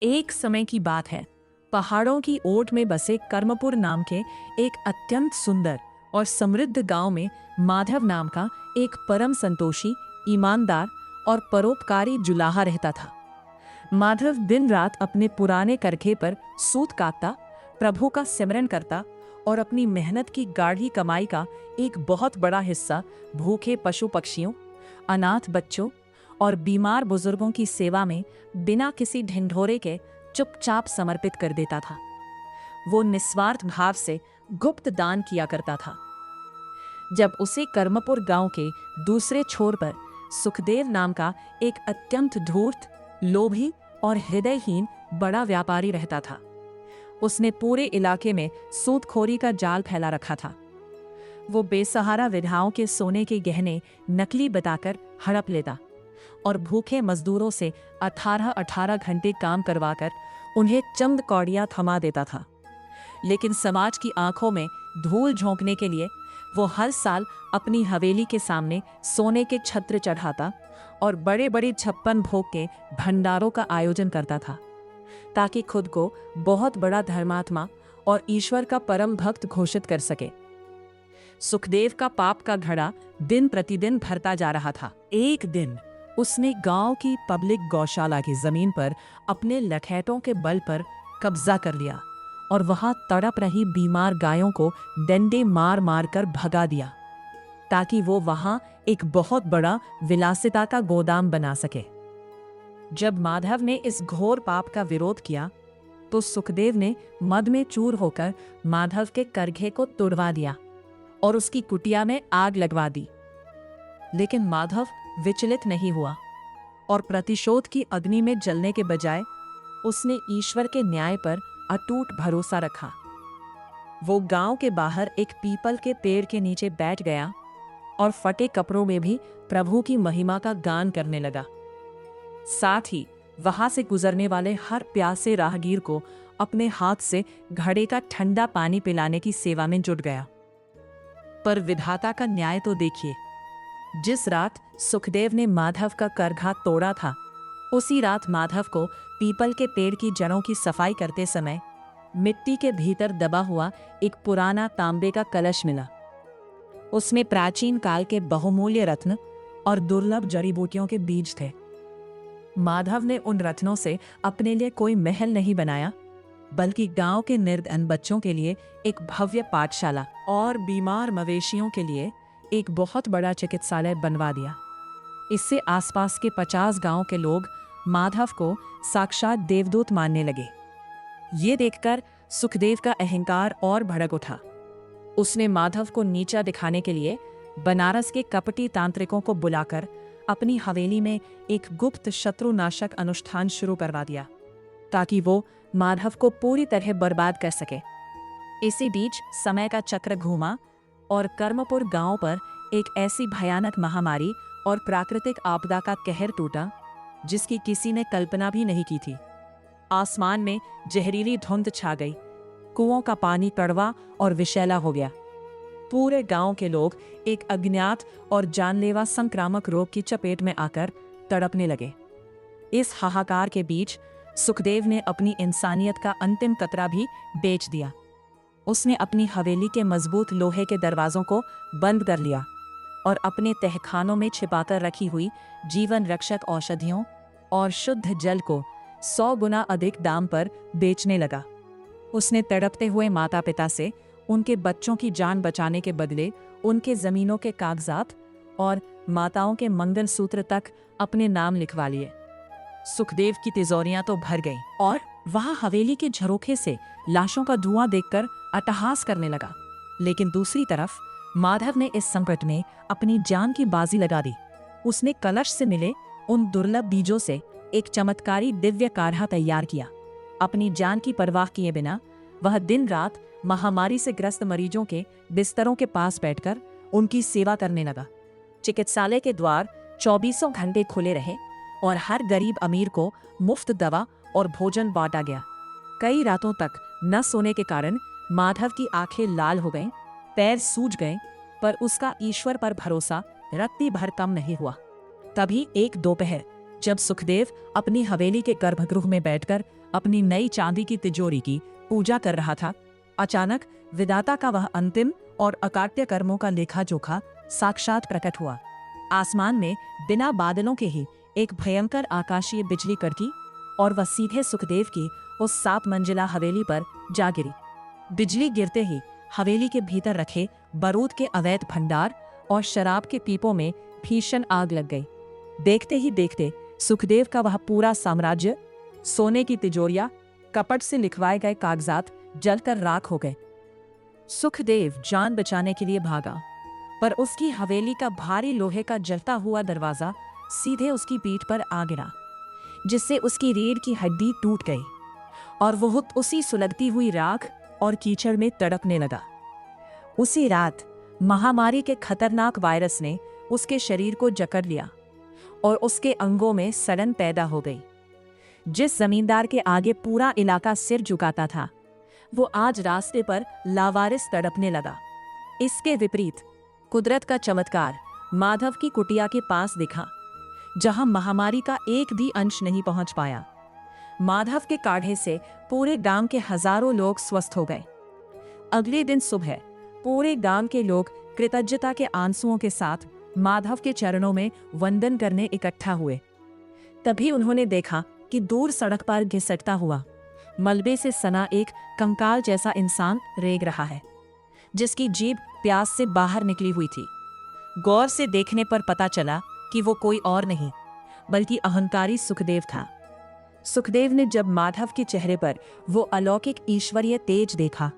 एक समय की बात है। पहाड़ों की ओट में बसे कर्मपुर नाम के एक अत्यंत सुंदर और समृद्ध गांव में माधव नाम का एक परम संतोषी, ईमानदार और परोपकारी जुलाहा रहता था। माधव दिन रात अपने पुराने करखे पर सूत काटता, प्रभु का सिमरन करता और अपनी मेहनत की गाढ़ी कमाई का एक बहुत बड़ा हिस्सा भूखे पशु पक्षियों, अनाथ बच्चों और बीमार बुजुर्गों की सेवा में बिना किसी ढिंढोरे के चुपचाप समर्पित कर देता था। वो निस्वार्थ भाव से गुप्त दान किया करता था। जब उसे कर्मपुर गांव के दूसरे छोर पर सुखदेव नाम का एक अत्यंत धूर्त, लोभी और हृदयहीन बड़ा व्यापारी रहता था। उसने पूरे इलाके में सूदखोरी का जाल फैला रखा था। वो बेसहारा विधवाओं के सोने के गहने नकली बताकर हड़प लेता और भूखे मजदूरों से 18-18 घंटे काम करवाकर उन्हें चंद कौड़ियां थमा देता था। लेकिन समाज की आंखों में धूल झोंकने के लिए वो हर साल अपनी हवेली के सामने सोने के छत्र चढ़ाता और बड़े बड़े 56 भोग के भंडारों का आयोजन करता था, ताकि खुद को बहुत बड़ा धर्मात्मा और ईश्वर का परम भक्त घोषित कर सके। सुखदेव का पाप का घड़ा दिन प्रतिदिन भरता जा रहा था। एक दिन उसने गांव की पब्लिक गौशाला की जमीन पर अपने लठैतों के बल पर कब्जा कर लिया और वहां तड़प रही बीमार गायों को डंडे मार मार कर भगा दिया, ताकि वो वहां एक बहुत बड़ा विलासिता का गोदाम बना सके। जब माधव ने इस घोर पाप का विरोध किया तो सुखदेव ने मद में चूर होकर माधव के करघे को तुड़वा दिया और उसकी कुटिया में आग लगवा दी। लेकिन माधव विचलित नहीं हुआ और प्रतिशोध की अग्नि में जलने के बजाय उसने ईश्वर के न्याय पर अटूट भरोसा रखा। वो गांव के बाहर एक पीपल के पेड़ के नीचे बैठ गया और फटे कपड़ों में भी प्रभु की महिमा का गान करने लगा। साथ ही वहां से गुजरने वाले हर प्यासे राहगीर को अपने हाथ से घड़े का ठंडा पानी पिलाने की सेवा में जुट गया। पर विधाता का न्याय तो देखिए, जिस रात सुखदेव ने माधव का करघा तोड़ा था, उसी रात माधव को पीपल के पेड़ की जड़ों की सफाई करते समय मिट्टी के भीतर दबा हुआ एक पुराना तांबे का कलश मिला। उसमें प्राचीन काल के बहुमूल्य रत्न और दुर्लभ जड़ी बूटियों के बीज थे। माधव ने उन रत्नों से अपने लिए कोई महल नहीं बनाया, बल्कि गांव के निर्धन बच्चों के लिए एक भव्य पाठशाला और बीमार मवेशियों के लिए एक बहुत बड़ा चिकित्सालय बनवा दिया। इससे आसपास के 50 गांव के लोग माधव को साक्षात देवदूत मानने लगे। ये देखकर सुखदेव का अहंकार और भड़क उठा। उसने माधव को नीचा दिखाने के लिए बनारस के कपटी तांत्रिकों को बुलाकर अपनी हवेली में एक गुप्त शत्रुनाशक अनुष्ठान शुरू करवा दिया, ताकि वो माधव को पूरी तरह बर्बाद कर सके। इसी बीच समय का चक्र घूमा और कर्मपुर गांव पर एक ऐसी भयानक महामारी और प्राकृतिक आपदा का कहर टूटा जिसकी किसी ने कल्पना भी नहीं की थी। आसमान में जहरीली धुंध छा गई, कुओं का पानी कड़वा और विषैला हो गया। पूरे गांव के लोग एक अज्ञात और जानलेवा संक्रामक रोग की चपेट में आकर तड़पने लगे। इस हाहाकार के बीच सुखदेव ने अपनी इंसानियत का अंतिम कतरा भी बेच दिया। उसने अपनी हवेली के मजबूत लोहे के दरवाजों को बंद कर लिया और अपने तहखानों में छिपाकर रखी हुई जीवन रक्षक औषधियों और शुद्ध जल को 100 गुना अधिक दाम पर बेचने लगा। उसने तड़पते हुए माता पिता से उनके बच्चों की जान बचाने के बदले उनके जमीनों के कागजात और माताओं के मंगलसूत्र तक अपने नाम लिखवा लिए। सुखदेव की तिजोरियां तो भर गईं और वहां हवेली के झरोखे से लाशों का धुआं देखकर अट्टहास करने लगा। लेकिन दूसरी तरफ माधव ने इस संकट में अपनी जान की बाजी लगा दी। उसने कलश से मिले उन दुर्लभ बीजों से एक चमत्कारी दिव्य काढ़ा तैयार किया। अपनी जान की परवाह किए बिना वह दिन रात महामारी से ग्रस्त मरीजों के बिस्तरों के पास बैठकर उनकी सेवा करने लगा। चिकित्सालय के द्वार 24 घंटे खुले रहे और हर गरीब अमीर को मुफ्त दवा और भोजन बांटा गया। कई रातों तक न सोने के कारण माधव की आंखें लाल हो गईं, पैर सूज गए, पर उसका ईश्वर पर भरोसा रत्ती भर कम नहीं हुआ। तभी एक दोपहर जब सुखदेव अपनी हवेली के गर्भगृह में बैठकर अपनी नई चांदी की तिजोरी की पूजा कर रहा था, अचानक विधाता का वह अंतिम और अकाट्य कर्मों का लेखा जोखा साक्षात प्रकट हुआ। आसमान में बिना बादलों के ही एक भयंकर आकाशीय बिजली कड़की और वह सीधे सुखदेव की उस 7 मंजिला हवेली पर जा गिरी। बिजली गिरते ही हवेली के भीतर रखे बारूद के अवैध भंडार और शराब के पीपों में भीषण आग लग गई। देखते ही देखते सुखदेव का वह पूरा साम्राज्य, सोने की तिजोरियां, कपट से लिखवाए गए कागजात जलकर राख हो गए। सुखदेव जान बचाने के लिए भागा, पर उसकी हवेली का भारी लोहे का जलता हुआ दरवाजा सीधे उसकी पीठ पर आ गिरा, जिससे उसकी रीढ़ की हड्डी टूट गई और वह उसी सुलगती हुई राख और कीचड़ में तड़पने लगा। उसी रात महामारी के खतरनाक वायरस ने उसके शरीर को जकड़ लिया और उसके अंगों में सड़न पैदा हो गई। जिस जमींदार के आगे पूरा इलाका सिर झुकाता था, वो आज रास्ते पर लावारिस तड़पने लगा। इसके विपरीत कुदरत का चमत्कार माधव की कुटिया के पास दिखा, जहां महामारी का एक भी अंश नहीं पहुंच पाया। माधव के काढ़े से पूरे गांव के हजारों लोग स्वस्थ हो गए। अगले दिन सुबह पूरे गांव के लोग कृतज्ञता के आंसुओं के साथ माधव के चरणों में वंदन करने इकट्ठा हुए। तभी उन्होंने देखा कि दूर सड़क पर घिसटता हुआ मलबे से सना एक कंकाल जैसा इंसान रेंग रहा है, जिसकी जीभ प्यास से बाहर निकली हुई थी। गौर से देखने पर पता चला कि वो कोई और नहीं बल्कि अहंकारी सुखदेव था। सुखदेव ने जब माधव के चेहरे पर वो अलौकिक ईश्वरीय तेज देखा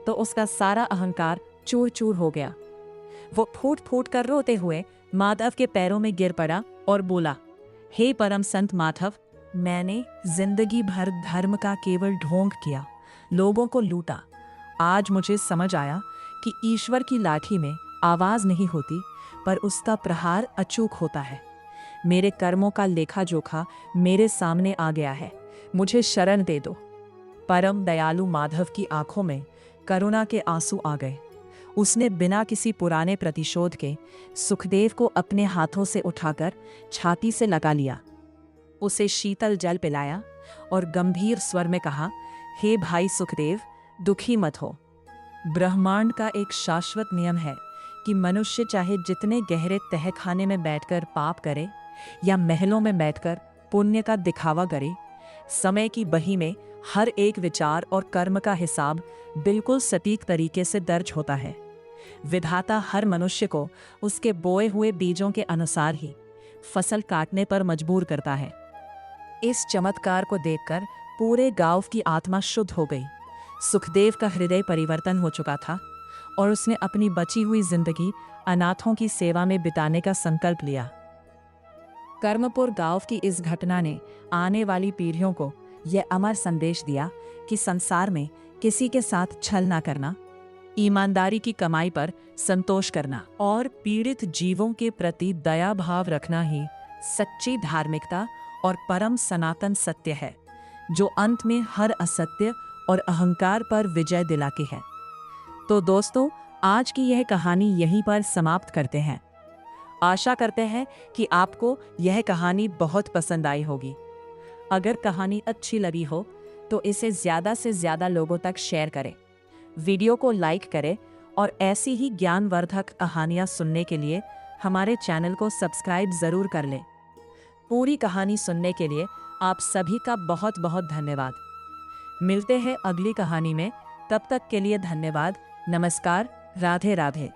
तो उसका सारा अहंकार चूर चूर हो गया। वो फूट फूट कर रोते हुए माधव के पैरों में गिर पड़ा और बोला, हे परम संत माधव, मैंने जिंदगी भर धर्म का केवल ढोंग किया, लोगों को लूटा। आज मुझे समझ आया कि ईश्वर की लाठी में आवाज नहीं होती, पर उसका प्रहार अचूक होता है। मेरे कर्मों का लेखा जोखा मेरे सामने आ गया है, मुझे शरण दे दो। परम दयालु माधव की आंखों में करुणा के आंसू आ गए। उसने बिना किसी पुराने प्रतिशोध के सुखदेव को अपने हाथों से उठाकर छाती से लगा लिया, उसे शीतल जल पिलाया और गंभीर स्वर में कहा, हे भाई सुखदेव, दुखी मत हो। ब्रह्मांड का एक शाश्वत नियम है कि मनुष्य चाहे जितने गहरे तहखाने में बैठकर पाप करे या महलों में बैठकर पुण्य का दिखावा करे, समय की बही में हर एक विचार और कर्म का हिसाब बिल्कुल सटीक तरीके से दर्ज होता है। विधाता हर मनुष्य को उसके बोए हुए बीजों के अनुसार ही फसल काटने पर मजबूर करता है। इस चमत्कार को देखकर पूरे गांव की आत्मा शुद्ध हो गई। सुखदेव का हृदय परिवर्तन हो चुका था और उसने अपनी बची हुई जिंदगी अनाथों की सेवा में बिताने का संकल्प लिया। कर्मपुर गांव की इस घटना ने आने वाली पीढ़ियों को यह अमर संदेश दिया कि संसार में किसी के साथ छल ना करना, ईमानदारी की कमाई पर संतोष करना और पीड़ित जीवों के प्रति दया भाव रखना ही सच्ची धार्मिकता और परम सनातन सत्य है, जो अंत में हर असत्य और अहंकार पर विजय दिलाती है। तो दोस्तों, आज की यह कहानी यहीं पर समाप्त करते हैं। आशा करते हैं कि आपको यह कहानी बहुत पसंद आई होगी। अगर कहानी अच्छी लगी हो तो इसे ज़्यादा से ज़्यादा लोगों तक शेयर करें, वीडियो को लाइक करें और ऐसी ही ज्ञानवर्धक कहानियाँ सुनने के लिए हमारे चैनल को सब्सक्राइब ज़रूर कर लें। पूरी कहानी सुनने के लिए आप सभी का बहुत बहुत धन्यवाद। मिलते हैं अगली कहानी में, तब तक के लिए धन्यवाद। नमस्कार, राधे राधे।